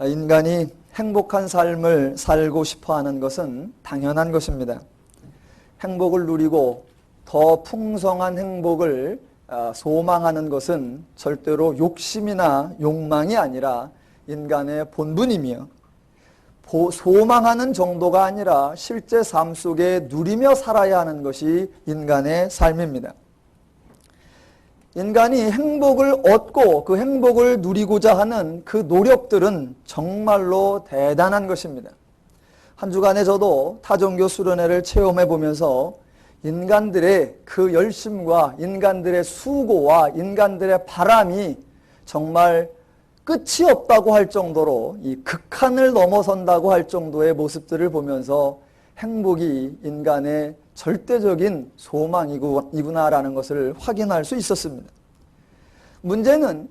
인간이 행복한 삶을 살고 싶어 하는 것은 당연한 것입니다. 행복을 누리고 더 풍성한 행복을 소망하는 것은 절대로 욕심이나 욕망이 아니라 인간의 본분이며, 소망하는 정도가 아니라 실제 삶 속에 누리며 살아야 하는 것이 인간의 삶입니다. 인간이 행복을 얻고 그 행복을 누리고자 하는 그 노력들은 정말로 대단한 것입니다. 한 주간에 저도 타종교 수련회를 체험해 보면서 인간들의 그 열심과 인간들의 수고와 인간들의 바람이 정말 끝이 없다고 할 정도로, 이 극한을 넘어선다고 할 정도의 모습들을 보면서 행복이 인간의 절대적인 소망이구나라는 것을 확인할 수 있었습니다. 문제는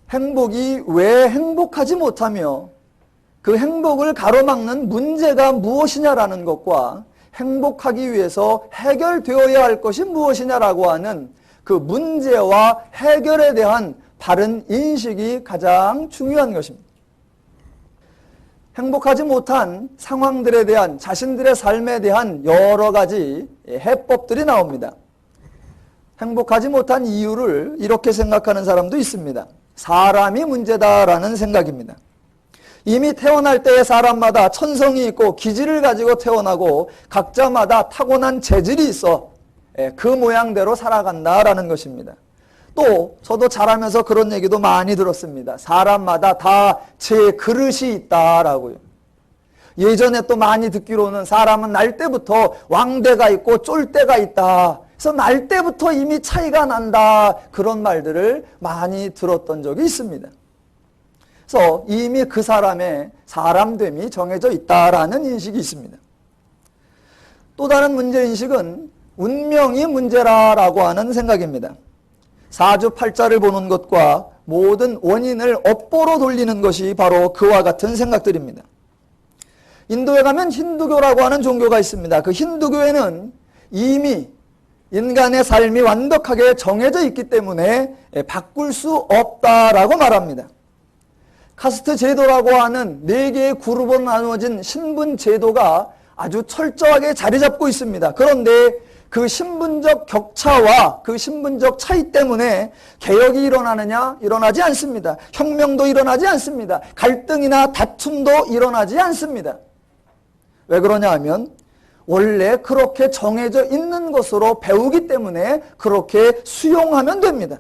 행복이 왜 행복하지 못하며 그 행복을 가로막는 문제가 무엇이냐라는 것과 행복하기 위해서 해결되어야 할 것이 무엇이냐라고 하는 그 문제와 해결에 대한 바른 인식이 가장 중요한 것입니다. 행복하지 못한 상황들에 대한, 자신들의 삶에 대한 여러 가지 해법들이 나옵니다. 행복하지 못한 이유를 이렇게 생각하는 사람도 있습니다. 사람이 문제다라는 생각입니다. 이미 태어날 때의 사람마다 천성이 있고 기질을 가지고 태어나고 각자마다 타고난 재질이 있어 그 모양대로 살아간다라는 것입니다. 또 저도 자라면서 그런 얘기도 많이 들었습니다. 사람마다 다 제 그릇이 있다라고요. 예전에 또 많이 듣기로는 사람은 날 때부터 왕대가 있고 쫄대가 있다. 그래서 날 때부터 이미 차이가 난다. 그런 말들을 많이 들었던 적이 있습니다. 그래서 이미 그 사람의 사람됨이 정해져 있다라는 인식이 있습니다. 또 다른 문제인식은 운명이 문제라고 하는 생각입니다. 사주팔자를 보는 것과 모든 원인을 업보로 돌리는 것이 바로 그와 같은 생각들입니다. 인도에 가면 힌두교라고 하는 종교가 있습니다. 그 힌두교에는 이미 인간의 삶이 완벽하게 정해져 있기 때문에 바꿀 수 없다라고 말합니다. 카스트 제도라고 하는 4개의 그룹으로 나누어진 신분 제도가 아주 철저하게 자리 잡고 있습니다. 그런데 그 신분적 격차와 그 신분적 차이 때문에 개혁이 일어나느냐? 일어나지 않습니다. 혁명도 일어나지 않습니다. 갈등이나 다툼도 일어나지 않습니다. 왜 그러냐 하면 원래 그렇게 정해져 있는 것으로 배우기 때문에 그렇게 수용하면 됩니다.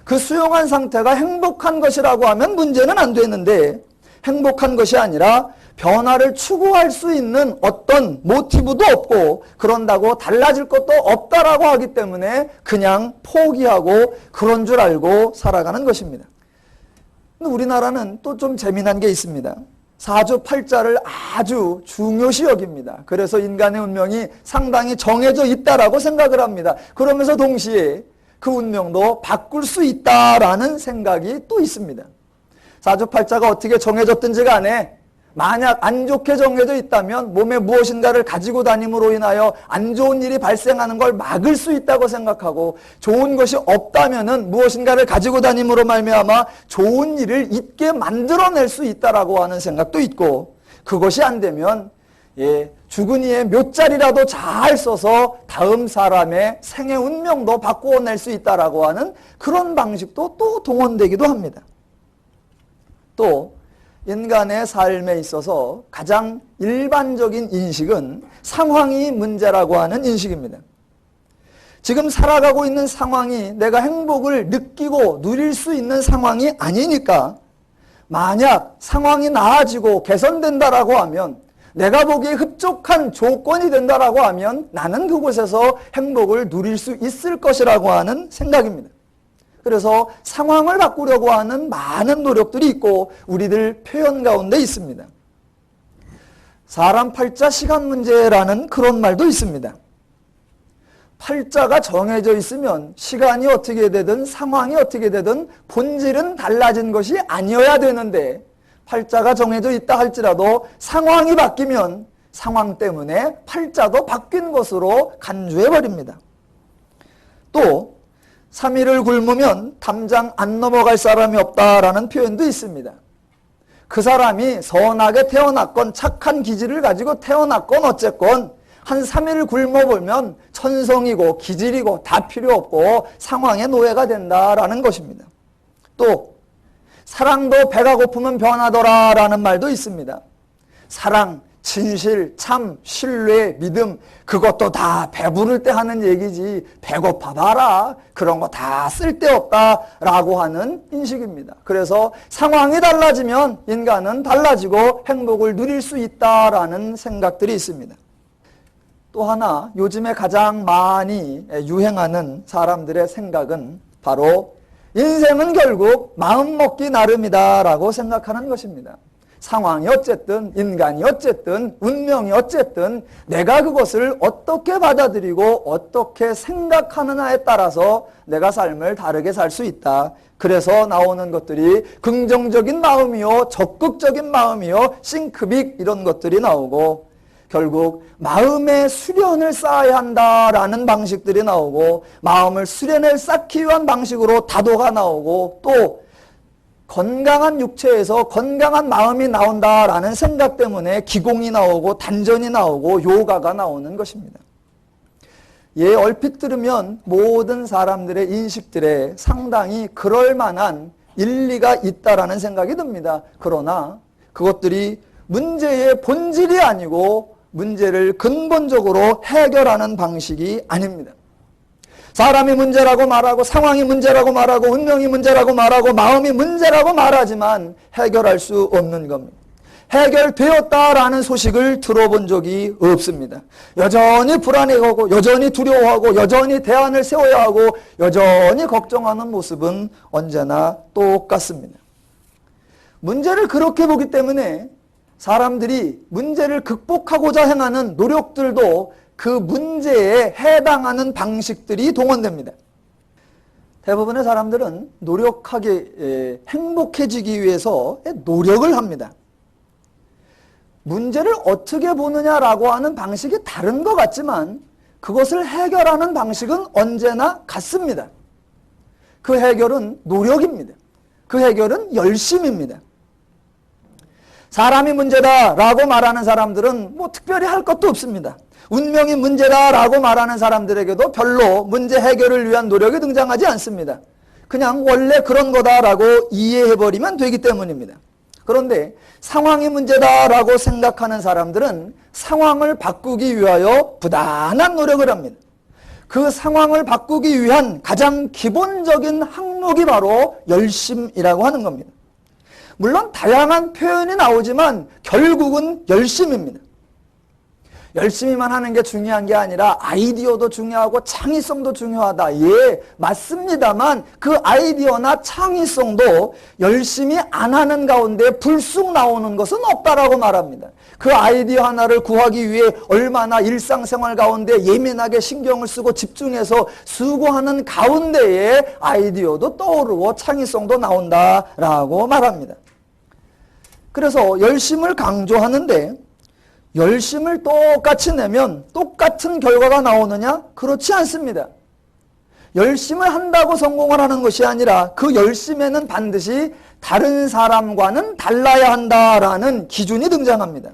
그 수용한 상태가 행복한 것이라고 하면 문제는 안 되는데, 행복한 것이 아니라 변화를 추구할 수 있는 어떤 모티브도 없고 그런다고 달라질 것도 없다라고 하기 때문에 그냥 포기하고 그런 줄 알고 살아가는 것입니다. 근데 우리나라는 또 좀 재미난 게 있습니다. 사주팔자를 아주 중요시 여깁니다. 그래서 인간의 운명이 상당히 정해져 있다라고 생각을 합니다. 그러면서 동시에 그 운명도 바꿀 수 있다라는 생각이 또 있습니다. 사주팔자가 어떻게 정해졌든지 간에 만약 안 좋게 정해져 있다면 몸에 무엇인가를 가지고 다님으로 인하여 안 좋은 일이 발생하는 걸 막을 수 있다고 생각하고, 좋은 것이 없다면은 무엇인가를 가지고 다님으로 말미암아 좋은 일을 있게 만들어낼 수 있다라고 하는 생각도 있고, 그것이 안 되면 죽은 이의 묘자리라도 잘 써서 다음 사람의 생애 운명도 바꾸어낼 수 있다라고 하는 그런 방식도 또 동원되기도 합니다. 또 인간의 삶에 있어서 가장 일반적인 인식은 상황이 문제라고 하는 인식입니다. 지금 살아가고 있는 상황이 내가 행복을 느끼고 누릴 수 있는 상황이 아니니까, 만약 상황이 나아지고 개선된다라고 하면, 내가 보기에 흡족한 조건이 된다라고 하면 나는 그곳에서 행복을 누릴 수 있을 것이라고 하는 생각입니다. 그래서 상황을 바꾸려고 하는 많은 노력들이 있고 우리들 표현 가운데 있습니다. 사람 팔자 시간 문제라는 그런 말도 있습니다. 팔자가 정해져 있으면 시간이 어떻게 되든 상황이 어떻게 되든 본질은 달라진 것이 아니어야 되는데, 팔자가 정해져 있다 할지라도 상황이 바뀌면 상황 때문에 팔자도 바뀐 것으로 간주해버립니다. 또 3일을 굶으면 담장 안 넘어갈 사람이 없다라는 표현도 있습니다. 그 사람이 선하게 태어났건 착한 기질을 가지고 태어났건 어쨌건 한 3일 굶어보면 천성이고 기질이고 다 필요 없고 상황의 노예가 된다라는 것입니다. 또 사랑도 배가 고프면 변하더라 라는 말도 있습니다. 사랑, 진실, 참, 신뢰, 믿음 그것도 다 배부를 때 하는 얘기지 배고파 봐라 그런 거 다 쓸데없다라고 하는 인식입니다. 그래서 상황이 달라지면 인간은 달라지고 행복을 누릴 수 있다라는 생각들이 있습니다. 또 하나 요즘에 가장 많이 유행하는 사람들의 생각은 바로 인생은 결국 마음먹기 나름이다 라고 생각하는 것입니다. 상황이 어쨌든 인간이 어쨌든 운명이 어쨌든 내가 그것을 어떻게 받아들이고 어떻게 생각하느냐에 따라서 내가 삶을 다르게 살 수 있다. 그래서 나오는 것들이 긍정적인 마음이요 적극적인 마음이요 싱크빅 이런 것들이 나오고 결국 마음의 수련을 쌓아야 한다라는 방식들이 나오고 마음을 수련을 쌓기 위한 방식으로 다도가 나오고 또 건강한 육체에서 건강한 마음이 나온다라는 생각 때문에 기공이 나오고 단전이 나오고 요가가 나오는 것입니다. 예, 얼핏 들으면 모든 사람들의 인식들에 상당히 그럴 만한 일리가 있다라는 생각이 듭니다. 그러나 그것들이 문제의 본질이 아니고 문제를 근본적으로 해결하는 방식이 아닙니다. 사람이 문제라고 말하고 상황이 문제라고 말하고 운명이 문제라고 말하고 마음이 문제라고 말하지만 해결할 수 없는 겁니다. 해결되었다라는 소식을 들어본 적이 없습니다. 여전히 불안해하고 여전히 두려워하고 여전히 대안을 세워야 하고 여전히 걱정하는 모습은 언제나 똑같습니다. 문제를 그렇게 보기 때문에 사람들이 문제를 극복하고자 행하는 노력들도 그 문제에 해당하는 방식들이 동원됩니다. 대부분의 사람들은 노력하게 행복해지기 위해서 노력을 합니다. 문제를 어떻게 보느냐라고 하는 방식이 다른 것 같지만 그것을 해결하는 방식은 언제나 같습니다. 그 해결은 노력입니다. 그 해결은 열심입니다. 사람이 문제다라고 말하는 사람들은 뭐 특별히 할 것도 없습니다. 운명이 문제다라고 말하는 사람들에게도 별로 문제 해결을 위한 노력이 등장하지 않습니다. 그냥 원래 그런 거다라고 이해해버리면 되기 때문입니다. 그런데 상황이 문제다라고 생각하는 사람들은 상황을 바꾸기 위하여 부단한 노력을 합니다. 그 상황을 바꾸기 위한 가장 기본적인 항목이 바로 열심이라고 하는 겁니다. 물론 다양한 표현이 나오지만 결국은 열심입니다. 열심히만 하는 게 중요한 게 아니라 아이디어도 중요하고 창의성도 중요하다. 예, 맞습니다만 그 아이디어나 창의성도 열심히 안 하는 가운데 불쑥 나오는 것은 없다라고 말합니다. 그 아이디어 하나를 구하기 위해 얼마나 일상생활 가운데 예민하게 신경을 쓰고 집중해서 수고하는 가운데에 아이디어도 떠오르고 창의성도 나온다라고 말합니다. 그래서 열심을 강조하는데 열심을 똑같이 내면 똑같은 결과가 나오느냐? 그렇지 않습니다. 열심을 한다고 성공을 하는 것이 아니라 그 열심에는 반드시 다른 사람과는 달라야 한다라는 기준이 등장합니다.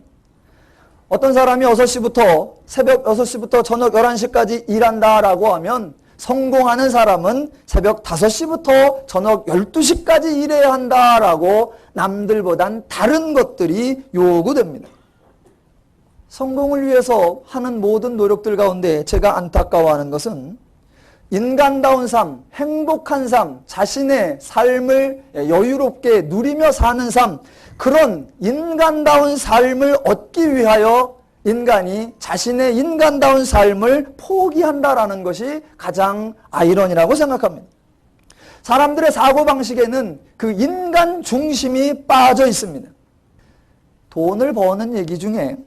어떤 사람이 6시부터 새벽 6시부터 저녁 11시까지 일한다라고 하면 성공하는 사람은 새벽 5시부터 저녁 12시까지 일해야 한다라고 남들보단 다른 것들이 요구됩니다. 성공을 위해서 하는 모든 노력들 가운데 제가 안타까워하는 것은 인간다운 삶, 행복한 삶, 자신의 삶을 여유롭게 누리며 사는 삶, 그런 인간다운 삶을 얻기 위하여 인간이 자신의 인간다운 삶을 포기한다라는 것이 가장 아이러니라고 생각합니다. 사람들의 사고방식에는 그 인간 중심이 빠져 있습니다. 돈을 버는 얘기 중에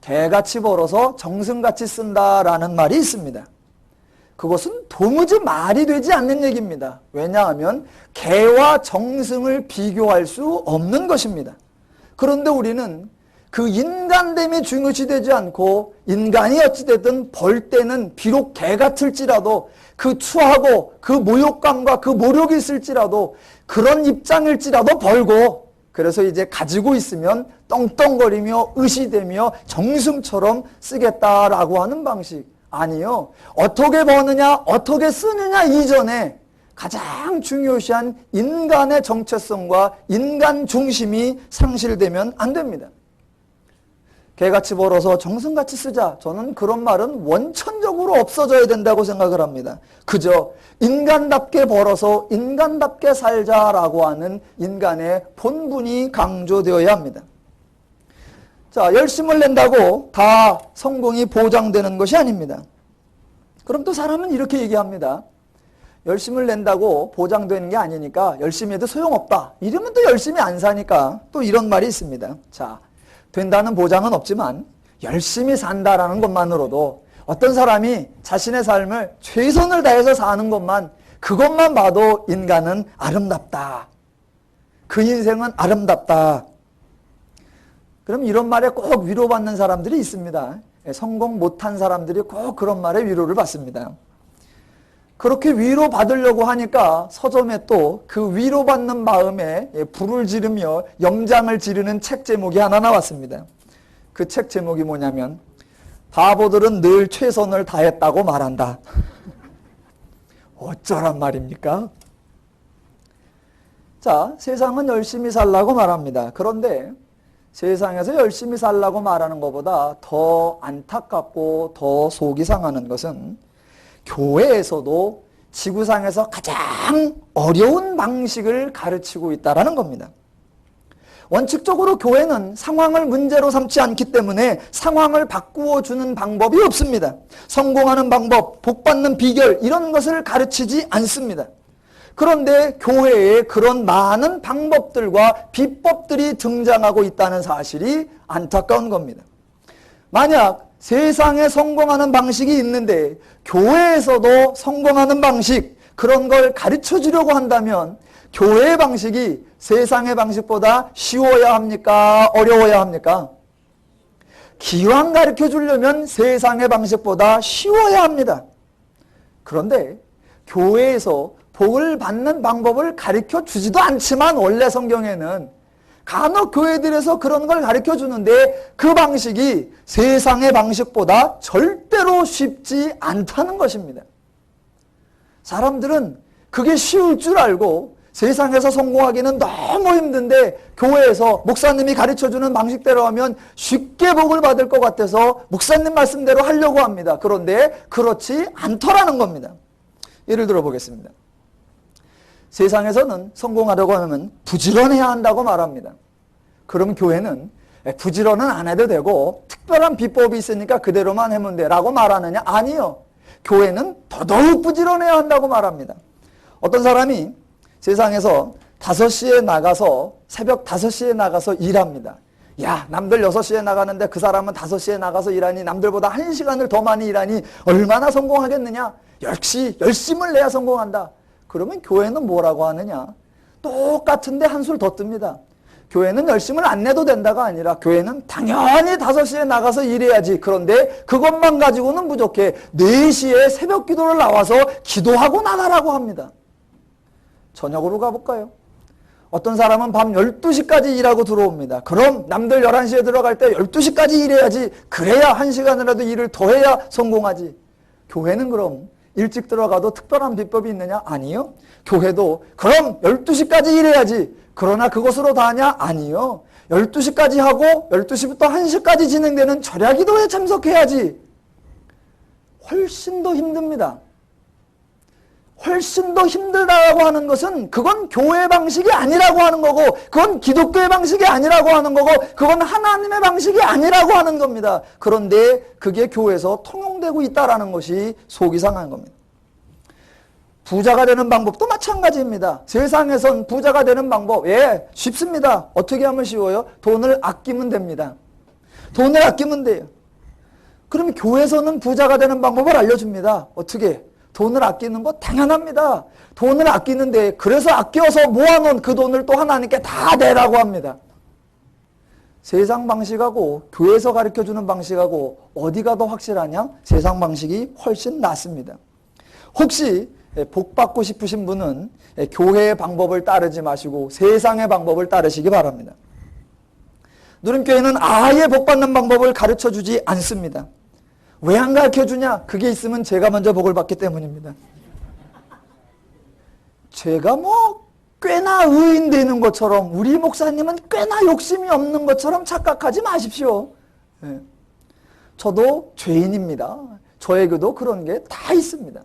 개같이 벌어서 정승같이 쓴다라는 말이 있습니다. 그것은 도무지 말이 되지 않는 얘기입니다. 왜냐하면 개와 정승을 비교할 수 없는 것입니다. 그런데 우리는 그 인간됨이 중요시되지 않고 인간이 어찌됐든 벌 때는 비록 개 같을지라도 그 추하고 그 모욕감과 그 모욕이 있을지라도 그런 입장일지라도 벌고 그래서 이제 가지고 있으면 떵떵거리며 의시되며 정승처럼 쓰겠다라고 하는 방식. 아니요. 어떻게 버느냐, 어떻게 쓰느냐 이전에 가장 중요시한 인간의 정체성과 인간 중심이 상실되면 안 됩니다. 개같이 벌어서 정승같이 쓰자. 저는 그런 말은 원천적으로 없어져야 된다고 생각을 합니다. 그저 인간답게 벌어서 인간답게 살자라고 하는 인간의 본분이 강조되어야 합니다. 자, 열심을 낸다고 다 성공이 보장되는 것이 아닙니다. 그럼 또 사람은 이렇게 얘기합니다. 열심을 낸다고 보장되는 게 아니니까 열심히 해도 소용없다. 이러면 또 열심히 안 사니까 또 이런 말이 있습니다. 자, 된다는 보장은 없지만 열심히 산다라는 것만으로도 어떤 사람이 자신의 삶을 최선을 다해서 사는 것만, 그것만 봐도 인간은 아름답다. 그 인생은 아름답다. 그럼 이런 말에 꼭 위로받는 사람들이 있습니다. 성공 못한 사람들이 꼭 그런 말에 위로를 받습니다. 그렇게 위로받으려고 하니까 서점에 또 그 위로받는 마음에 불을 지르며 염장을 지르는 책 제목이 하나 나왔습니다. 그 책 제목이 뭐냐면 바보들은 늘 최선을 다했다고 말한다. 어쩌란 말입니까? 자, 세상은 열심히 살라고 말합니다. 그런데 세상에서 열심히 살라고 말하는 것보다 더 안타깝고 더 속이 상하는 것은 교회에서도 지구상에서 가장 어려운 방식을 가르치고 있다는 겁니다. 원칙적으로 교회는 상황을 문제로 삼지 않기 때문에 상황을 바꾸어 주는 방법이 없습니다. 성공하는 방법, 복받는 비결 이런 것을 가르치지 않습니다. 그런데 교회에 그런 많은 방법들과 비법들이 등장하고 있다는 사실이 안타까운 겁니다. 만약 세상에 성공하는 방식이 있는데 교회에서도 성공하는 방식, 그런 걸 가르쳐 주려고 한다면 교회의 방식이 세상의 방식보다 쉬워야 합니까? 어려워야 합니까? 기왕 가르쳐 주려면 세상의 방식보다 쉬워야 합니다. 그런데 교회에서 복을 받는 방법을 가르쳐 주지도 않지만 원래 성경에는 간혹 교회들에서 그런 걸 가르쳐 주는데 그 방식이 세상의 방식보다 절대로 쉽지 않다는 것입니다. 사람들은 그게 쉬울 줄 알고 세상에서 성공하기는 너무 힘든데 교회에서 목사님이 가르쳐주는 방식대로 하면 쉽게 복을 받을 것 같아서 목사님 말씀대로 하려고 합니다. 그런데 그렇지 않더라는 겁니다. 예를 들어 보겠습니다. 세상에서는 성공하려고 하면 부지런해야 한다고 말합니다. 그럼 교회는 부지런은 안 해도 되고 특별한 비법이 있으니까 그대로만 하면 돼 라고 말하느냐? 아니요. 교회는 더더욱 부지런해야 한다고 말합니다. 어떤 사람이 세상에서 5시에 나가서 새벽 5시에 나가서 일합니다. 야, 남들 6시에 나가는데 그 사람은 5시에 나가서 일하니 남들보다 1시간을 더 많이 일하니 얼마나 성공하겠느냐? 역시 열심을 내야 성공한다. 그러면 교회는 뭐라고 하느냐? 똑같은데 한술 더 뜹니다. 교회는 열심을 안 내도 된다가 아니라 교회는 당연히 5시에 나가서 일해야지. 그런데 그것만 가지고는 부족해. 4시에 새벽 기도를 나와서 기도하고 나가라고 합니다. 저녁으로 가볼까요? 어떤 사람은 밤 12시까지 일하고 들어옵니다. 그럼 남들 11시에 들어갈 때 12시까지 일해야지. 그래야 1시간이라도 일을 더 해야 성공하지. 교회는 그럼 일찍 들어가도 특별한 비법이 있느냐? 아니요. 교회도 그럼 12시까지 일해야지. 그러나 그것으로 다 하냐? 아니요. 12시까지 하고 12시부터 1시까지 진행되는 절야기도에 참석해야지. 훨씬 더 힘듭니다. 훨씬 더 힘들다고 하는 것은 그건 교회 방식이 아니라고 하는 거고 그건 기독교의 방식이 아니라고 하는 거고 그건 하나님의 방식이 아니라고 하는 겁니다. 그런데 그게 교회에서 통용되고 있다는 것이 속이 상한 겁니다. 부자가 되는 방법도 마찬가지입니다. 세상에선 부자가 되는 방법, 쉽습니다. 어떻게 하면 쉬워요? 돈을 아끼면 됩니다. 돈을 아끼면 돼요. 그러면 교회에서는 부자가 되는 방법을 알려줍니다. 어떻게? 돈을 아끼는 거 당연합니다. 돈을 아끼는데 그래서 아껴서 모아놓은 그 돈을 또 하나님께 다 내라고 합니다. 세상 방식하고 교회에서 가르쳐주는 방식하고 어디가 더 확실하냐? 세상 방식이 훨씬 낫습니다. 혹시 복 받고 싶으신 분은 교회의 방법을 따르지 마시고 세상의 방법을 따르시기 바랍니다. 누림교회는 아예 복 받는 방법을 가르쳐 주지 않습니다. 왜 안 가르쳐 주냐? 그게 있으면 제가 먼저 복을 받기 때문입니다. 제가 꽤나 의인 되는 것처럼, 우리 목사님은 꽤나 욕심이 없는 것처럼 착각하지 마십시오. 저도 죄인입니다. 저에게도 그런 게 다 있습니다.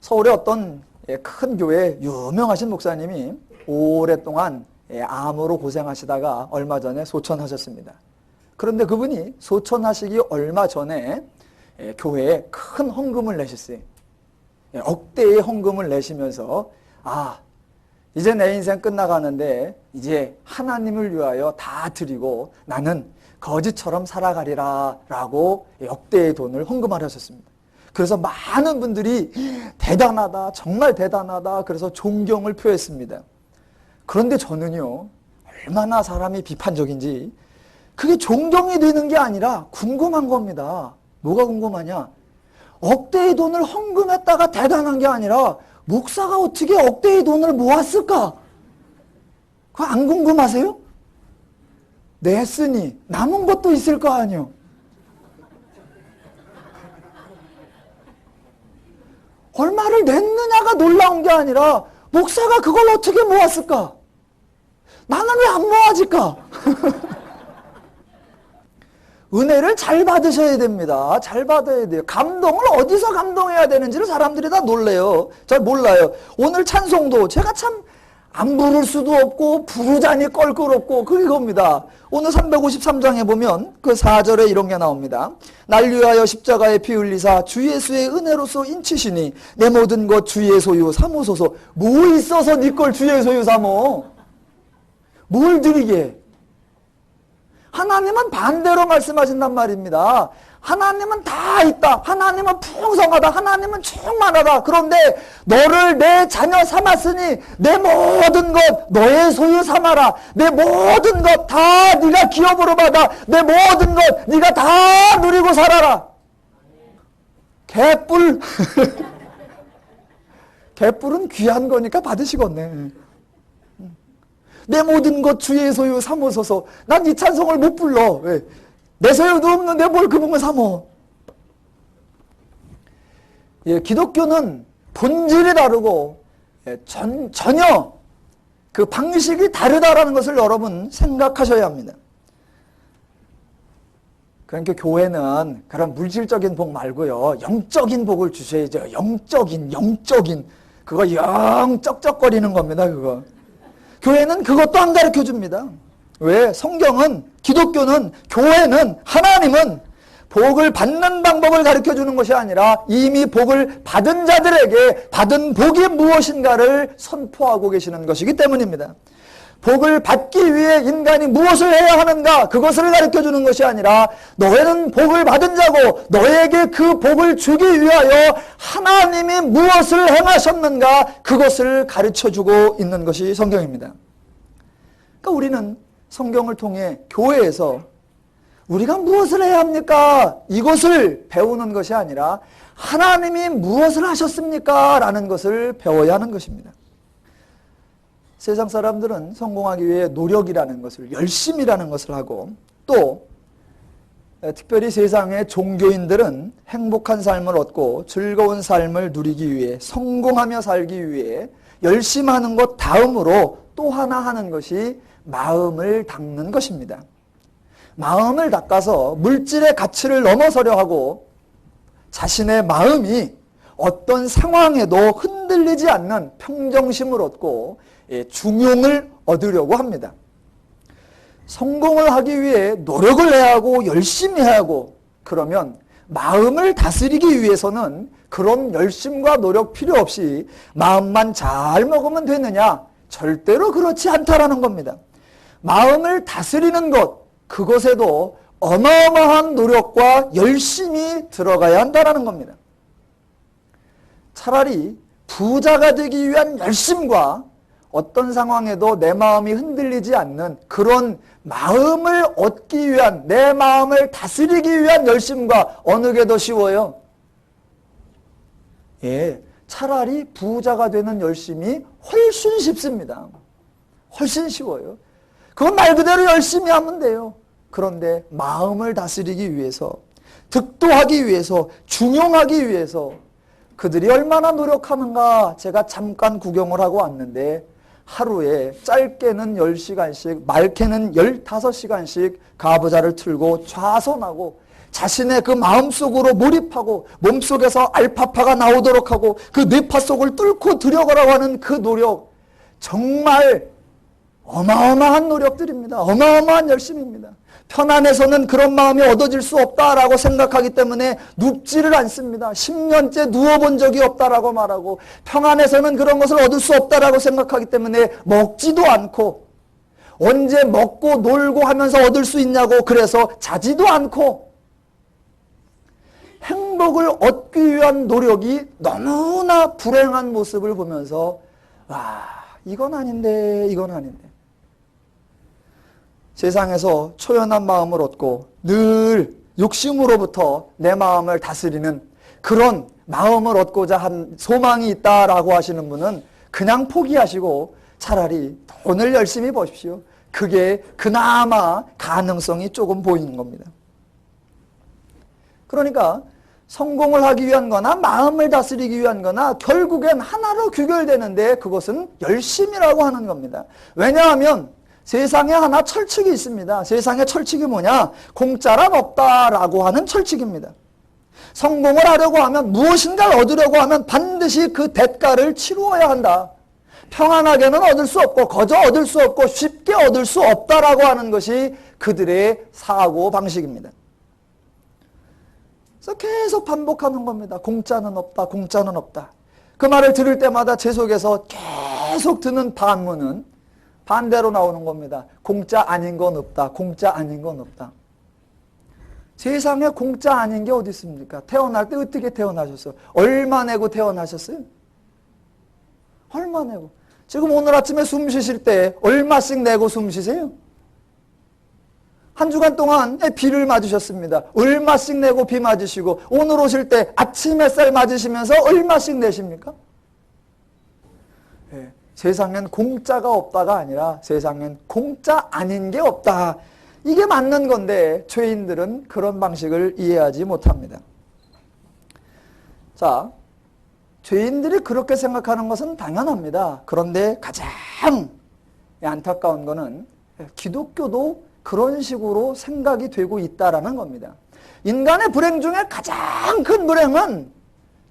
서울의 어떤 큰 교회 유명하신 목사님이 오랫동안 암으로 고생하시다가 얼마 전에 소천하셨습니다. 그런데 그분이 소천하시기 얼마 전에 교회에 큰 헌금을 내셨어요. 억대의 헌금을 내시면서 이제 내 인생 끝나가는데 이제 하나님을 위하여 다 드리고 나는 거지처럼 살아가리라 라고 억대의 돈을 헌금하셨습니다. 그래서 많은 분들이 대단하다, 정말 대단하다, 그래서 존경을 표했습니다. 그런데 저는요, 얼마나 사람이 비판적인지 그게 존경이 되는 게 아니라 궁금한 겁니다. 뭐가 궁금하냐? 억대의 돈을 헌금했다가 대단한 게 아니라 목사가 어떻게 억대의 돈을 모았을까? 그거 안 궁금하세요? 냈으니 남은 것도 있을 거 아니요. 얼마를 냈느냐가 놀라운 게 아니라 목사가 그걸 어떻게 모았을까? 나는 왜 안 모아질까? 은혜를 잘 받으셔야 됩니다. 잘 받아야 돼요. 감동을 어디서 감동해야 되는지를 사람들이 다 놀래요. 잘 몰라요. 오늘 찬송도 제가 참 안 부를 수도 없고 부르자니 껄끄럽고 그겁니다. 오늘 353장에 보면 그 4절에 이런 게 나옵니다. 날 위하여 십자가에 피 흘리사 주 예수의 은혜로서 인치시니 내 모든 것 주의 소유 삼으소서. 뭐 있어서 네 걸 주의 소유 삼어? 뭘 드리게? 하나님은 반대로 말씀하신단 말입니다. 하나님은 다 있다. 하나님은 풍성하다. 하나님은 충만하다. 그런데 너를 내 자녀 삼았으니 내 모든 것 너의 소유 삼아라. 내 모든 것 다 네가 기업으로 받아. 내 모든 것 네가 다 누리고 살아라. 개뿔. 개뿔은 귀한 거니까 받으시겠네. 내 모든 것 주의 소유 삼으소서. 난 이 찬송을 못 불러. 왜? 내 소유도 없는데 뭘 그분을 삼어. 기독교는 본질이 다르고 전혀 그 방식이 다르다라는 것을 여러분 생각하셔야 합니다. 그러니까 교회는 그런 물질적인 복 말고요, 영적인 복을 주셔야죠. 영적인 그거 영 쩍쩍거리는 겁니다. 그거. 교회는 그것도 안 가르쳐 줍니다. 왜? 성경은, 기독교는, 교회는, 하나님은 복을 받는 방법을 가르쳐 주는 것이 아니라 이미 복을 받은 자들에게 받은 복이 무엇인가를 선포하고 계시는 것이기 때문입니다. 복을 받기 위해 인간이 무엇을 해야 하는가, 그것을 가르쳐 주는 것이 아니라 너희는 복을 받은 자고 너에게 그 복을 주기 위하여 하나님이 무엇을 행하셨는가, 그것을 가르쳐 주고 있는 것이 성경입니다. 그러니까 우리는 성경을 통해 교회에서 우리가 무엇을 해야 합니까? 이것을 배우는 것이 아니라 하나님이 무엇을 하셨습니까? 라는 것을 배워야 하는 것입니다. 세상 사람들은 성공하기 위해 노력이라는 것을, 열심이라는 것을 하고, 또 특별히 세상의 종교인들은 행복한 삶을 얻고 즐거운 삶을 누리기 위해, 성공하며 살기 위해 열심하는 것 다음으로 또 하나 하는 것이 마음을 닦는 것입니다. 마음을 닦아서 물질의 가치를 넘어서려 하고 자신의 마음이 어떤 상황에도 흔들리지 않는 평정심을 얻고 중용을 얻으려고 합니다. 성공을 하기 위해 노력을 해야 하고 열심히 해야 하고, 그러면 마음을 다스리기 위해서는 그런 열심과 노력 필요 없이 마음만 잘 먹으면 되느냐? 절대로 그렇지 않다라는 겁니다. 마음을 다스리는 것, 그것에도 어마어마한 노력과 열심이 들어가야 한다는 겁니다. 차라리 부자가 되기 위한 열심과 어떤 상황에도 내 마음이 흔들리지 않는 그런 마음을 얻기 위한, 내 마음을 다스리기 위한 열심과 어느 게 더 쉬워요? 예, 차라리 부자가 되는 열심이 훨씬 쉽습니다. 훨씬 쉬워요. 그건 말 그대로 열심히 하면 돼요. 그런데 마음을 다스리기 위해서, 득도하기 위해서, 중용하기 위해서 그들이 얼마나 노력하는가 제가 잠깐 구경을 하고 왔는데, 하루에 짧게는 10시간씩, 많게는 15시간씩 가부좌를 틀고 좌선하고 자신의 그 마음속으로 몰입하고 몸속에서 알파파가 나오도록 하고 그 뇌파 속을 뚫고 들어가라고 하는 그 노력, 정말 어마어마한 노력들입니다. 어마어마한 열심입니다. 편안해서는 그런 마음이 얻어질 수 없다라고 생각하기 때문에 눕지를 않습니다. 10년째 누워본 적이 없다라고 말하고, 평안해서는 그런 것을 얻을 수 없다라고 생각하기 때문에 먹지도 않고, 언제 먹고 놀고 하면서 얻을 수 있냐고 그래서 자지도 않고, 행복을 얻기 위한 노력이 너무나 불행한 모습을 보면서 와, 이건 아닌데, 이건 아닌데. 세상에서 초연한 마음을 얻고 늘 욕심으로부터 내 마음을 다스리는 그런 마음을 얻고자 한 소망이 있다라고 하시는 분은 그냥 포기하시고 차라리 돈을 열심히 버십시오. 그게 그나마 가능성이 조금 보이는 겁니다. 그러니까 성공을 하기 위한 거나 마음을 다스리기 위한 거나 결국엔 하나로 귀결되는데 그것은 열심이라고 하는 겁니다. 왜냐하면 세상에 하나 철칙이 있습니다. 세상의 철칙이 뭐냐? 공짜란 없다라고 하는 철칙입니다. 성공을 하려고 하면, 무엇인가를 얻으려고 하면 반드시 그 대가를 치루어야 한다. 평안하게는 얻을 수 없고 거저 얻을 수 없고 쉽게 얻을 수 없다라고 하는 것이 그들의 사고 방식입니다. 그래서 계속 반복하는 겁니다. 공짜는 없다, 공짜는 없다. 그 말을 들을 때마다 제 속에서 계속 드는 반문은 반대로 나오는 겁니다. 공짜 아닌 건 없다. 공짜 아닌 건 없다. 세상에 공짜 아닌 게 어디 있습니까? 태어날 때 어떻게 태어나셨어요? 얼마 내고 태어나셨어요? 얼마 내고. 지금 오늘 아침에 숨 쉬실 때 얼마씩 내고 숨 쉬세요? 한 주간 동안 비를 맞으셨습니다. 얼마씩 내고 비 맞으시고, 오늘 오실 때 아침 햇살 맞으시면서 얼마씩 내십니까? 네. 세상엔 공짜가 없다가 아니라 세상엔 공짜 아닌 게 없다. 이게 맞는 건데 죄인들은 그런 방식을 이해하지 못합니다. 자, 죄인들이 그렇게 생각하는 것은 당연합니다. 그런데 가장 안타까운 거는 기독교도 그런 식으로 생각이 되고 있다라는 겁니다. 인간의 불행 중에 가장 큰 불행은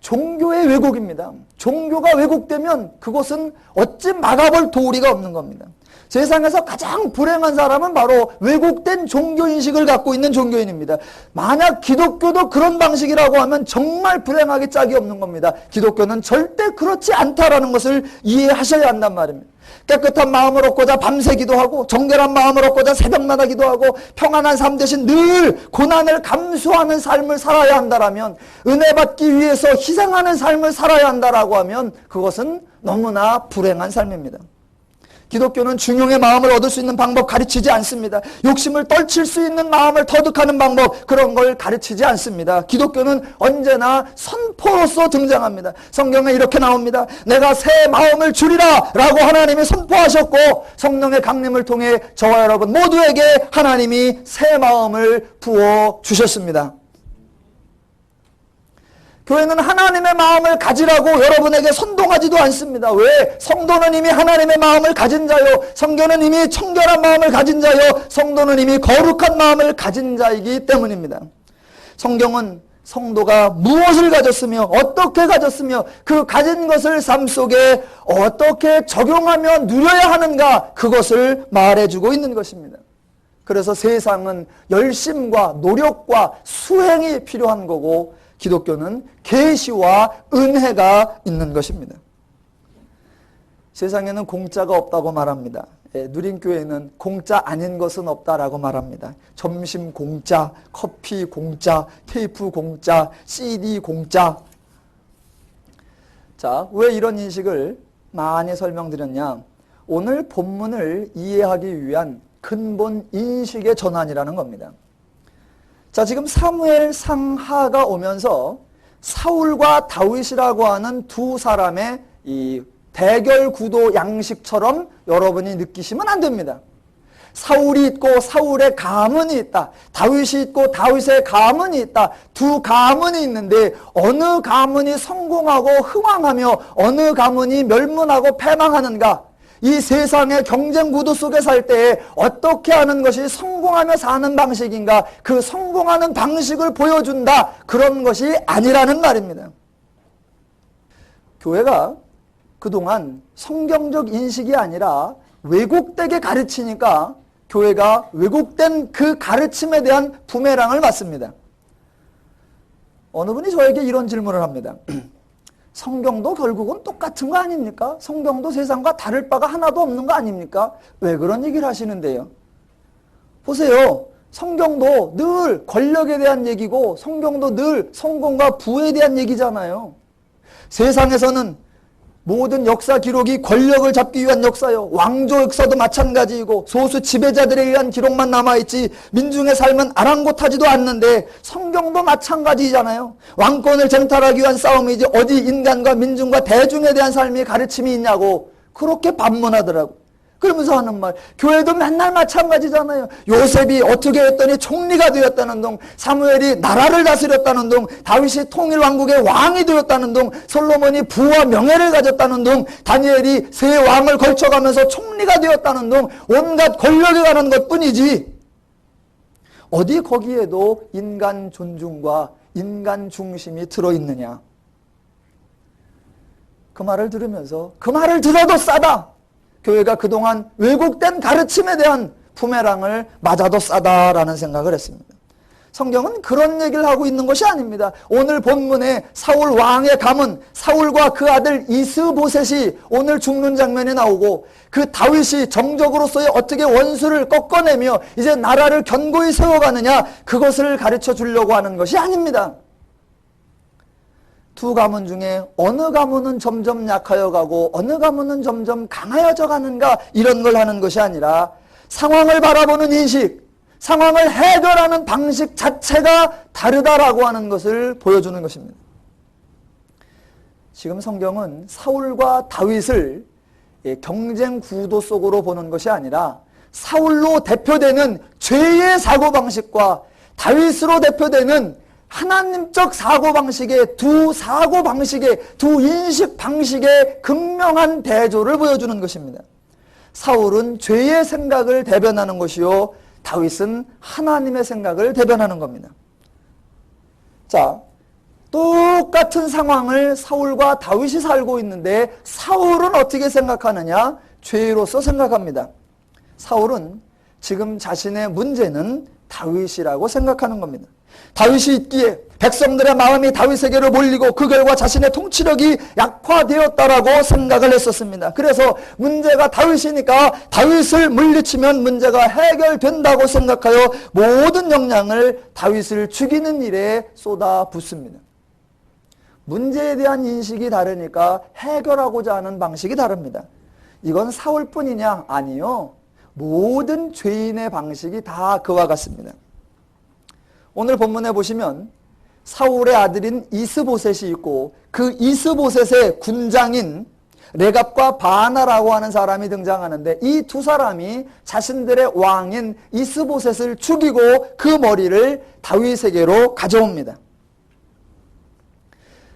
종교의 왜곡입니다. 종교가 왜곡되면 그것은 어찌 막아볼 도리가 없는 겁니다. 세상에서 가장 불행한 사람은 바로 왜곡된 종교인식을 갖고 있는 종교인입니다. 만약 기독교도 그런 방식이라고 하면 정말 불행하기 짝이 없는 겁니다. 기독교는 절대 그렇지 않다라는 것을 이해하셔야 한단 말입니다. 깨끗한 마음을 얻고자 밤새 기도하고, 정결한 마음을 얻고자 새벽마다 기도하고, 평안한 삶 대신 늘 고난을 감수하는 삶을 살아야 한다라면, 은혜 받기 위해서 희생하는 삶을 살아야 한다라고 하면 그것은 너무나 불행한 삶입니다. 기독교는 중용의 마음을 얻을 수 있는 방법 가르치지 않습니다. 욕심을 떨칠 수 있는 마음을 터득하는 방법, 그런 걸 가르치지 않습니다. 기독교는 언제나 선포로서 등장합니다. 성경에 이렇게 나옵니다. 내가 새 마음을 주리라 라고 하나님이 선포하셨고, 성령의 강림을 통해 저와 여러분 모두에게 하나님이 새 마음을 부어주셨습니다. 교회는 하나님의 마음을 가지라고 여러분에게 선동하지도 않습니다. 왜? 성도는 이미 하나님의 마음을 가진 자요, 성교는 이미 청결한 마음을 가진 자요, 성도는 이미 거룩한 마음을 가진 자이기 때문입니다. 성경은 성도가 무엇을 가졌으며 어떻게 가졌으며 그 가진 것을 삶 속에 어떻게 적용하며 누려야 하는가, 그것을 말해주고 있는 것입니다. 그래서 세상은 열심과 노력과 수행이 필요한 거고, 기독교는 계시와 은혜가 있는 것입니다. 세상에는 공짜가 없다고 말합니다. 누린교회는 공짜 아닌 것은 없다라고 말합니다. 점심 공짜, 커피 공짜, 테이프 공짜, CD 공짜. 자, 왜 이런 인식을 많이 설명드렸냐? 오늘 본문을 이해하기 위한 근본 인식의 전환이라는 겁니다. 자, 지금 사무엘 상하가 오면서 사울과 다윗이라고 하는 두 사람의 이 대결 구도 양식처럼 여러분이 느끼시면 안 됩니다. 사울이 있고 사울의 가문이 있다. 다윗이 있고 다윗의 가문이 있다. 두 가문이 있는데 어느 가문이 성공하고 흥왕하며 어느 가문이 멸문하고 패망하는가? 이 세상의 경쟁 구도 속에 살 때에 어떻게 하는 것이 성공하며 사는 방식인가? 그 성공하는 방식을 보여준다. 그런 것이 아니라는 말입니다. 교회가 그동안 성경적 인식이 아니라 왜곡되게 가르치니까 교회가 왜곡된 그 가르침에 대한 부메랑을 맞습니다. 어느 분이 저에게 이런 질문을 합니다. 성경도 결국은 똑같은 거 아닙니까? 성경도 세상과 다를 바가 하나도 없는 거 아닙니까? 왜 그런 얘기를 하시는데요? 보세요. 성경도 늘 권력에 대한 얘기고 성경도 늘 성공과 부에 대한 얘기잖아요. 세상에서는 모든 역사 기록이 권력을 잡기 위한 역사요. 왕조 역사도 마찬가지이고 소수 지배자들에 의한 기록만 남아있지 민중의 삶은 아랑곳하지도 않는데 성경도 마찬가지잖아요. 왕권을 쟁탈하기 위한 싸움이지 어디 인간과 민중과 대중에 대한 삶이 가르침이 있냐고 그렇게 반문하더라고. 그러면서 하는 말, 교회도 맨날 마찬가지잖아요. 요셉이 어떻게 했더니 총리가 되었다는 둥, 사무엘이 나라를 다스렸다는 둥, 다윗이 통일왕국의 왕이 되었다는 둥, 솔로몬이 부와 명예를 가졌다는 둥, 다니엘이 세 왕을 걸쳐가면서 총리가 되었다는 둥, 온갖 권력에 관한 것뿐이지 어디 거기에도 인간 존중과 인간 중심이 들어있느냐. 그 말을 들으면서 그 말을 들어도 싸다. 교회가 그동안 왜곡된 가르침에 대한 부메랑을 맞아도 싸다라는 생각을 했습니다. 성경은 그런 얘기를 하고 있는 것이 아닙니다. 오늘 본문에 사울 왕의 가문, 사울과 그 아들 이스보셋이 오늘 죽는 장면이 나오고 그 다윗이 정적으로서의 어떻게 원수를 꺾어내며 이제 나라를 견고히 세워가느냐 그것을 가르쳐 주려고 하는 것이 아닙니다. 두 가문 중에 어느 가문은 점점 약하여 가고 어느 가문은 점점 강하여져 가는가 이런 걸 하는 것이 아니라 상황을 바라보는 인식, 상황을 해결하는 방식 자체가 다르다라고 하는 것을 보여주는 것입니다. 지금 성경은 사울과 다윗을 경쟁 구도 속으로 보는 것이 아니라 사울로 대표되는 죄의 사고방식과 다윗으로 대표되는 하나님적 사고방식의 두 사고방식의 두 인식 방식의 극명한 대조를 보여주는 것입니다. 사울은 죄의 생각을 대변하는 것이요 다윗은 하나님의 생각을 대변하는 겁니다. 자, 똑같은 상황을 사울과 다윗이 살고 있는데 사울은 어떻게 생각하느냐? 죄로서 생각합니다. 사울은 지금 자신의 문제는 다윗이라고 생각하는 겁니다. 다윗이 있기에 백성들의 마음이 다윗에게로 몰리고 그 결과 자신의 통치력이 약화되었다라고 생각을 했었습니다. 그래서 문제가 다윗이니까 다윗을 물리치면 문제가 해결된다고 생각하여 모든 역량을 다윗을 죽이는 일에 쏟아붓습니다. 문제에 대한 인식이 다르니까 해결하고자 하는 방식이 다릅니다. 이건 사울뿐이냐? 아니요. 모든 죄인의 방식이 다 그와 같습니다. 오늘 본문에 보시면 사울의 아들인 이스보셋이 있고 그 이스보셋의 군장인 레갑과 바나라고 하는 사람이 등장하는데 이 두 사람이 자신들의 왕인 이스보셋을 죽이고 그 머리를 다윗에게로 가져옵니다.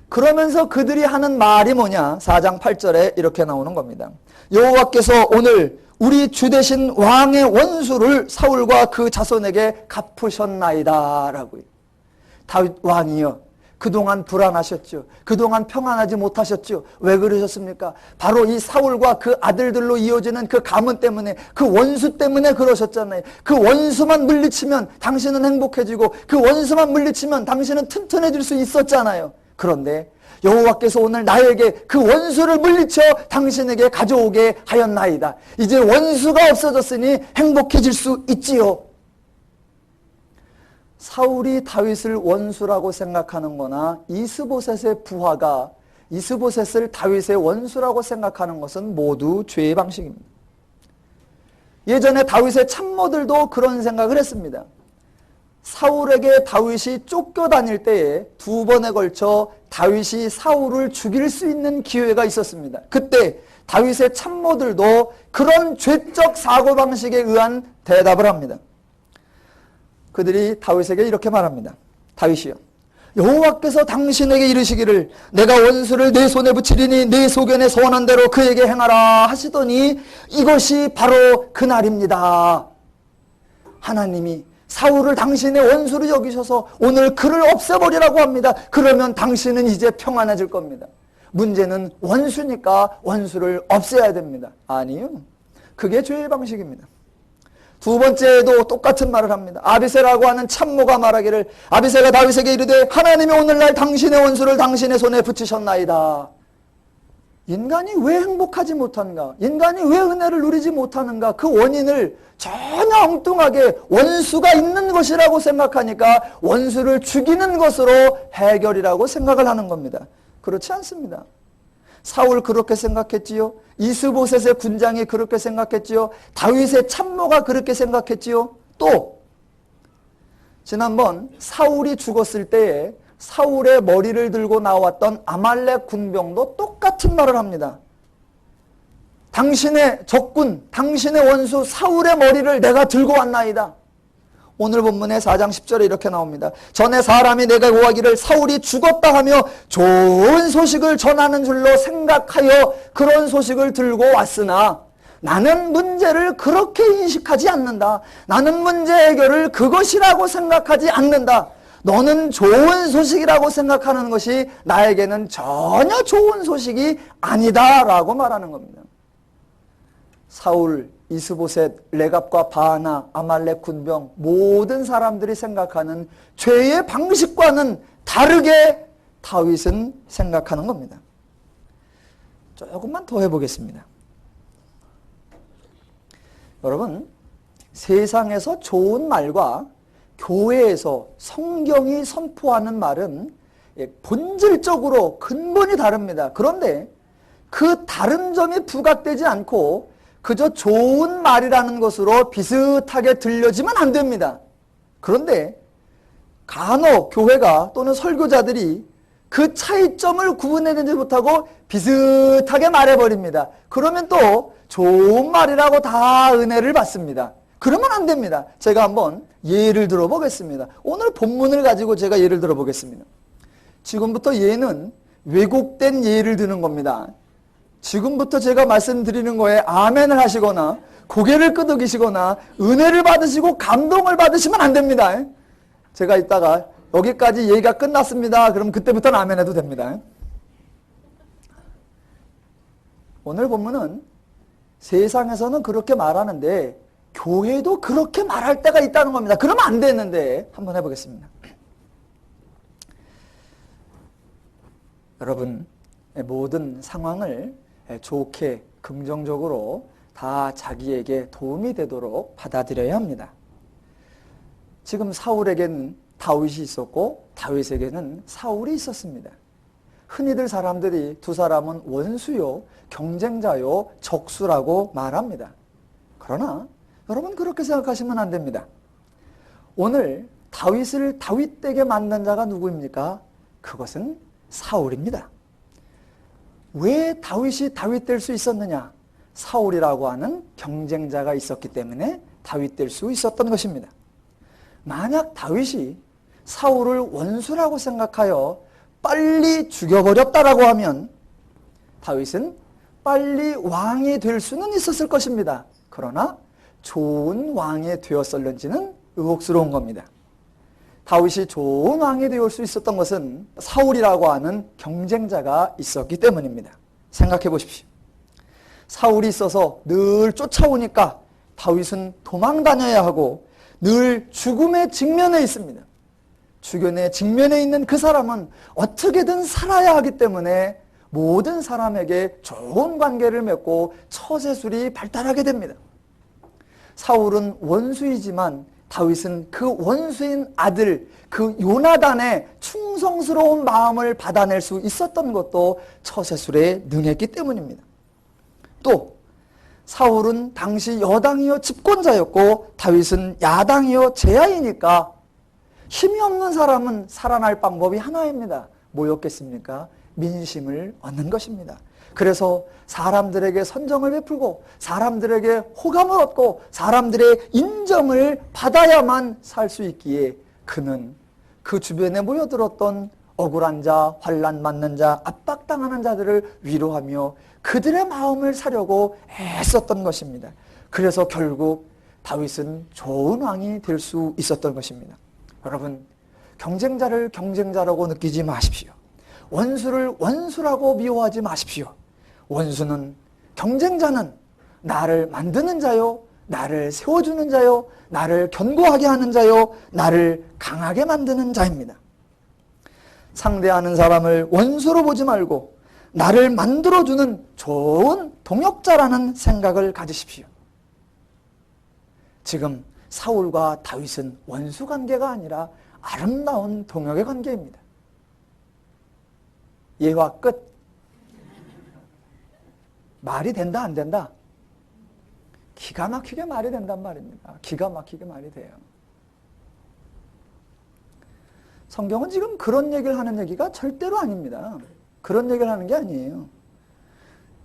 그러면서 그들이 하는 말이 뭐냐? 4장 8절에 이렇게 나오는 겁니다. 여호와께서 오늘 우리 주 되신 왕의 원수를 사울과 그 자손에게 갚으셨나이다 라고요. 다윗 왕이여, 그동안 불안하셨죠. 그동안 평안하지 못하셨죠. 왜 그러셨습니까? 바로 이 사울과 그 아들들로 이어지는 그 가문 때문에, 그 원수 때문에 그러셨잖아요. 그 원수만 물리치면 당신은 행복해지고 그 원수만 물리치면 당신은 튼튼해질 수 있었잖아요. 그런데 여호와께서 오늘 나에게 그 원수를 물리쳐 당신에게 가져오게 하였나이다. 이제 원수가 없어졌으니 행복해질 수 있지요. 사울이 다윗을 원수라고 생각하는 거나 이스보셋의 부하가 이스보셋을 다윗의 원수라고 생각하는 것은 모두 죄의 방식입니다. 예전에 다윗의 참모들도 그런 생각을 했습니다. 사울에게 다윗이 쫓겨다닐 때에 두 번에 걸쳐 다윗이 사울을 죽일 수 있는 기회가 있었습니다. 그때 다윗의 참모들도 그런 죄적 사고방식에 의한 대답을 합니다. 그들이 다윗에게 이렇게 말합니다. 다윗이여, 여호와께서 당신에게 이르시기를 내가 원수를 내 손에 붙이리니 내 소견에 서원한 대로 그에게 행하라 하시더니 이것이 바로 그날입니다. 하나님이 사울을 당신의 원수로 여기셔서 오늘 그를 없애버리라고 합니다. 그러면 당신은 이제 평안해질 겁니다. 문제는 원수니까 원수를 없애야 됩니다. 아니요. 그게 죄의 방식입니다. 두 번째에도 똑같은 말을 합니다. 아비새라고 하는 참모가 말하기를 아비새가 다윗에게 이르되 하나님이 오늘날 당신의 원수를 당신의 손에 붙이셨나이다. 인간이 왜 행복하지 못한가? 인간이 왜 은혜를 누리지 못하는가? 그 원인을 전혀 엉뚱하게 원수가 있는 것이라고 생각하니까 원수를 죽이는 것으로 해결이라고 생각을 하는 겁니다. 그렇지 않습니다. 사울 그렇게 생각했지요. 이스보셋의 군장이 그렇게 생각했지요. 다윗의 참모가 그렇게 생각했지요. 또 지난번 사울이 죽었을 때에 사울의 머리를 들고 나왔던 아말렉 군병도 똑같은 말을 합니다. 당신의 적군, 당신의 원수 사울의 머리를 내가 들고 왔나이다. 오늘 본문의 4장 10절에 이렇게 나옵니다. 전에 사람이 내가 고하기를 사울이 죽었다 하며 좋은 소식을 전하는 줄로 생각하여 그런 소식을 들고 왔으나 나는 문제를 그렇게 인식하지 않는다. 나는 문제 해결을 그것이라고 생각하지 않는다. 너는 좋은 소식이라고 생각하는 것이 나에게는 전혀 좋은 소식이 아니다 라고 말하는 겁니다. 사울, 이스보셋, 레갑과 바하나, 아말렉 군병 모든 사람들이 생각하는 죄의 방식과는 다르게 다윗은 생각하는 겁니다. 조금만 더 해보겠습니다. 여러분, 세상에서 좋은 말과 교회에서 성경이 선포하는 말은 본질적으로 근본이 다릅니다. 그런데 그 다른 점이 부각되지 않고 그저 좋은 말이라는 것으로 비슷하게 들려지면 안 됩니다. 그런데 간혹 교회가 또는 설교자들이 그 차이점을 구분해내지 못하고 비슷하게 말해버립니다. 그러면 또 좋은 말이라고 다 은혜를 받습니다. 그러면 안 됩니다. 제가 한번 예를 들어보겠습니다. 오늘 본문을 가지고 제가 예를 들어보겠습니다. 지금부터 예는 왜곡된 예를 드는 겁니다. 지금부터 제가 말씀드리는 거에 아멘을 하시거나 고개를 끄덕이시거나 은혜를 받으시고 감동을 받으시면 안 됩니다. 제가 이따가 여기까지 얘기가 끝났습니다. 그럼 그때부터는 아멘 해도 됩니다. 오늘 본문은 세상에서는 그렇게 말하는데 교회도 그렇게 말할 때가 있다는 겁니다. 그러면 안 되는데 한번 해보겠습니다. 여러분, 모든 상황을 좋게 긍정적으로 다 자기에게 도움이 되도록 받아들여야 합니다. 지금 사울에게는 다윗이 있었고 다윗에게는 사울이 있었습니다. 흔히들 사람들이 두 사람은 원수요, 경쟁자요, 적수라고 말합니다. 그러나 여러분 그렇게 생각하시면 안 됩니다. 오늘 다윗을 다윗되게 만든 자가 누구입니까? 그것은 사울입니다. 왜 다윗이 다윗 될 수 있었느냐? 사울이라고 하는 경쟁자가 있었기 때문에 다윗 될 수 있었던 것입니다. 만약 다윗이 사울을 원수라고 생각하여 빨리 죽여버렸다라고 하면 다윗은 빨리 왕이 될 수는 있었을 것입니다. 그러나 좋은 왕이 되었을는지는 의혹스러운 겁니다. 다윗이 좋은 왕이 되올 수 있었던 것은 사울이라고 하는 경쟁자가 있었기 때문입니다. 생각해 보십시오. 사울이 있어서 늘 쫓아오니까 다윗은 도망 다녀야 하고 늘 죽음의 직면에 있습니다. 죽음의 직면에 있는 그 사람은 어떻게든 살아야 하기 때문에 모든 사람에게 좋은 관계를 맺고 처세술이 발달하게 됩니다. 사울은 원수이지만 다윗은 그 원수인 아들, 그 요나단의 충성스러운 마음을 받아낼 수 있었던 것도 처세술에 능했기 때문입니다. 또 사울은 당시 여당이요 집권자였고 다윗은 야당이요 제야이니까 힘이 없는 사람은 살아날 방법이 하나입니다. 뭐였겠습니까? 민심을 얻는 것입니다. 그래서 사람들에게 선정을 베풀고 사람들에게 호감을 얻고 사람들의 인정을 받아야만 살 수 있기에 그는 그 주변에 모여들었던 억울한 자, 환난 맞는 자, 압박당하는 자들을 위로하며 그들의 마음을 사려고 애썼던 것입니다. 그래서 결국 다윗은 좋은 왕이 될 수 있었던 것입니다. 여러분, 경쟁자를 경쟁자라고 느끼지 마십시오. 원수를 원수라고 미워하지 마십시오. 원수는, 경쟁자는 나를 만드는 자요, 나를 세워주는 자요, 나를 견고하게 하는 자요, 나를 강하게 만드는 자입니다. 상대하는 사람을 원수로 보지 말고 나를 만들어주는 좋은 동역자라는 생각을 가지십시오. 지금 사울과 다윗은 원수 관계가 아니라 아름다운 동역의 관계입니다. 예화 끝. 말이 된다 안 된다? 기가 막히게 말이 된단 말입니다. 기가 막히게 말이 돼요. 성경은 지금 그런 얘기를 하는 얘기가 절대로 아닙니다. 그런 얘기를 하는 게 아니에요.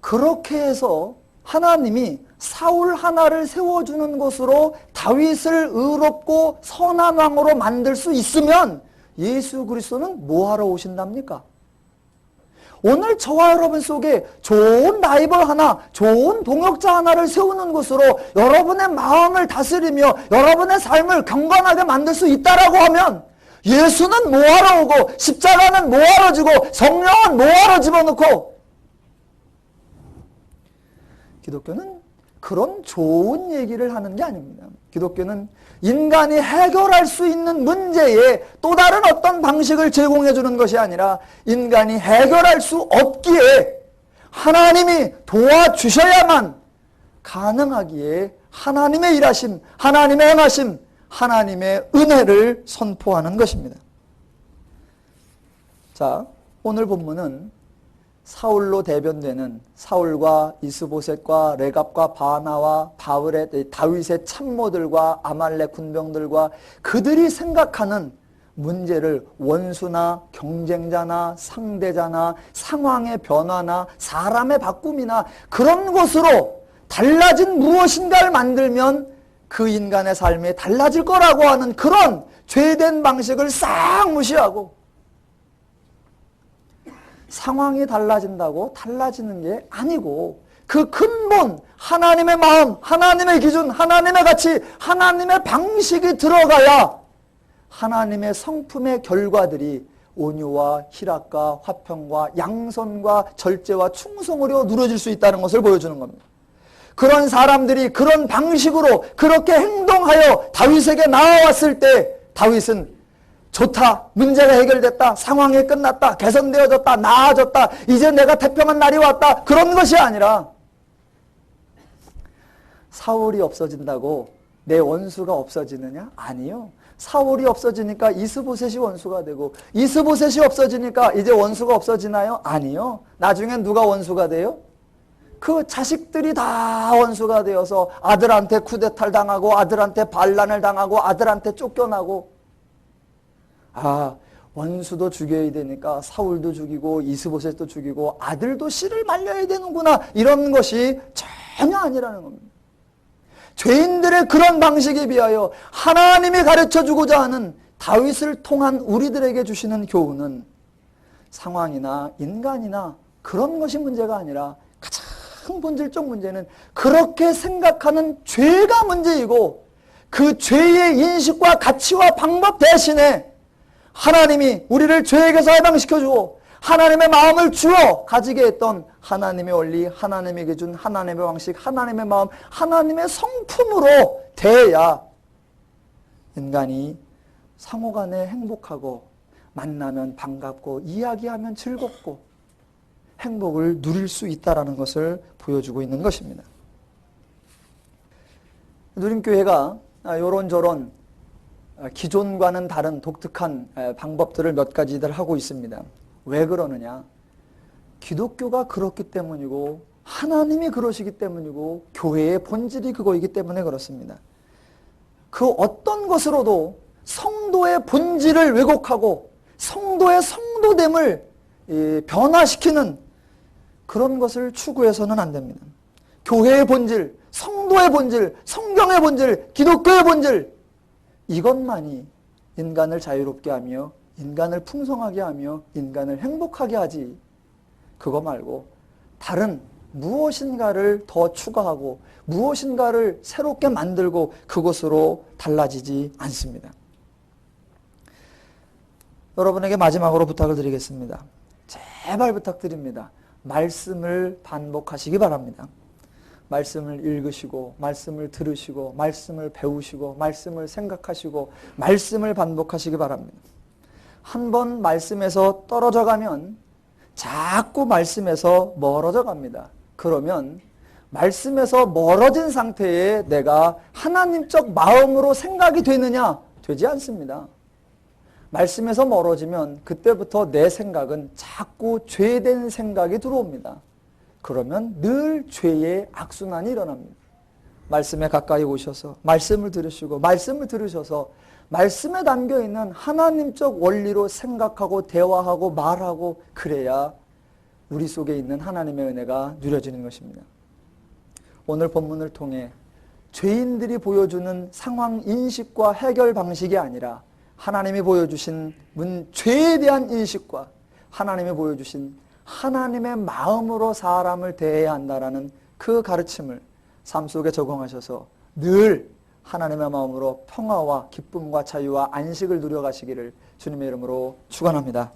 그렇게 해서 하나님이 사울 하나를 세워주는 것으로 다윗을 의롭고 선한 왕으로 만들 수 있으면 예수 그리스도는 뭐하러 오신답니까? 오늘 저와 여러분 속에 좋은 라이벌 하나, 좋은 동역자 하나를 세우는 것으로 여러분의 마음을 다스리며 여러분의 삶을 경건하게 만들 수 있다라고 하면 예수는 뭐하러 오고 십자가는 뭐하러 지고 성령은 뭐하러 집어넣고, 기독교는 그런 좋은 얘기를 하는 게 아닙니다. 기독교는 인간이 해결할 수 있는 문제에 또 다른 어떤 방식을 제공해 주는 것이 아니라 인간이 해결할 수 없기에 하나님이 도와주셔야만 가능하기에 하나님의 일하심, 하나님의 행하심, 하나님의 은혜를 선포하는 것입니다. 자, 오늘 본문은 사울로 대변되는 사울과 이스보셋과 레갑과 바나와 다윗의 참모들과 아말렉 군병들과 그들이 생각하는 문제를 원수나 경쟁자나 상대자나 상황의 변화나 사람의 바꿈이나 그런 것으로 달라진 무엇인가를 만들면 그 인간의 삶이 달라질 거라고 하는 그런 죄된 방식을 싹 무시하고, 상황이 달라진다고 달라지는 게 아니고 그 근본 하나님의 마음, 하나님의 기준, 하나님의 가치, 하나님의 방식이 들어가야 하나님의 성품의 결과들이 온유와 희락과 화평과 양선과 절제와 충성으로 누려질 수 있다는 것을 보여주는 겁니다. 그런 사람들이 그런 방식으로 그렇게 행동하여 다윗에게 나와왔을 때 다윗은 좋다, 문제가 해결됐다, 상황이 끝났다, 개선되어졌다, 나아졌다, 이제 내가 태평한 날이 왔다, 그런 것이 아니라 사울이 없어진다고 내 원수가 없어지느냐? 아니요. 사울이 없어지니까 이스보셋이 원수가 되고 이스보셋이 없어지니까 이제 원수가 없어지나요? 아니요. 나중엔 누가 원수가 돼요? 그 자식들이 다 원수가 되어서 아들한테 쿠데타를 당하고 아들한테 반란을 당하고 아들한테 쫓겨나고, 아, 원수도 죽여야 되니까 사울도 죽이고 이스보셋도 죽이고 아들도 씨를 말려야 되는구나, 이런 것이 전혀 아니라는 겁니다. 죄인들의 그런 방식에 비하여 하나님이 가르쳐주고자 하는 다윗을 통한 우리들에게 주시는 교훈은 상황이나 인간이나 그런 것이 문제가 아니라 가장 본질적 문제는 그렇게 생각하는 죄가 문제이고, 그 죄의 인식과 가치와 방법 대신에 하나님이 우리를 죄에게서 해방시켜주고 하나님의 마음을 주어 가지게 했던 하나님의 원리, 하나님의 기준, 하나님의 방식, 하나님의 마음, 하나님의 성품으로 대해야 인간이 상호간에 행복하고 만나면 반갑고 이야기하면 즐겁고 행복을 누릴 수 있다는 것을 보여주고 있는 것입니다. 누림교회가 이런저런 기존과는 다른 독특한 방법들을 몇 가지들 하고 있습니다. 왜 그러느냐? 기독교가 그렇기 때문이고 하나님이 그러시기 때문이고 교회의 본질이 그거이기 때문에 그렇습니다. 그 어떤 것으로도 성도의 본질을 왜곡하고 성도의 성도됨을 변화시키는 그런 것을 추구해서는 안 됩니다. 교회의 본질, 성도의 본질, 성경의 본질, 기독교의 본질, 이것만이 인간을 자유롭게 하며 인간을 풍성하게 하며 인간을 행복하게 하지, 그거 말고 다른 무엇인가를 더 추가하고 무엇인가를 새롭게 만들고 그것으로 달라지지 않습니다. 여러분에게 마지막으로 부탁을 드리겠습니다. 제발 부탁드립니다. 말씀을 반복하시기 바랍니다. 말씀을 읽으시고 말씀을 들으시고 말씀을 배우시고 말씀을 생각하시고 말씀을 반복하시기 바랍니다. 한번 말씀에서 떨어져 가면 자꾸 말씀에서 멀어져 갑니다. 그러면 말씀에서 멀어진 상태에 내가 하나님적 마음으로 생각이 되느냐? 되지 않습니다. 말씀에서 멀어지면 그때부터 내 생각은 자꾸 죄된 생각이 들어옵니다. 그러면 늘 죄의 악순환이 일어납니다. 말씀에 가까이 오셔서 말씀을 들으시고 말씀을 들으셔서 말씀에 담겨있는 하나님적 원리로 생각하고 대화하고 말하고, 그래야 우리 속에 있는 하나님의 은혜가 누려지는 것입니다. 오늘 본문을 통해 죄인들이 보여주는 상황 인식과 해결 방식이 아니라 하나님이 보여주신 죄에 대한 인식과 하나님이 보여주신 하나님의 마음으로 사람을 대해야 한다라는 그 가르침을 삶 속에 적용하셔서 늘 하나님의 마음으로 평화와 기쁨과 자유와 안식을 누려가시기를 주님의 이름으로 축원합니다.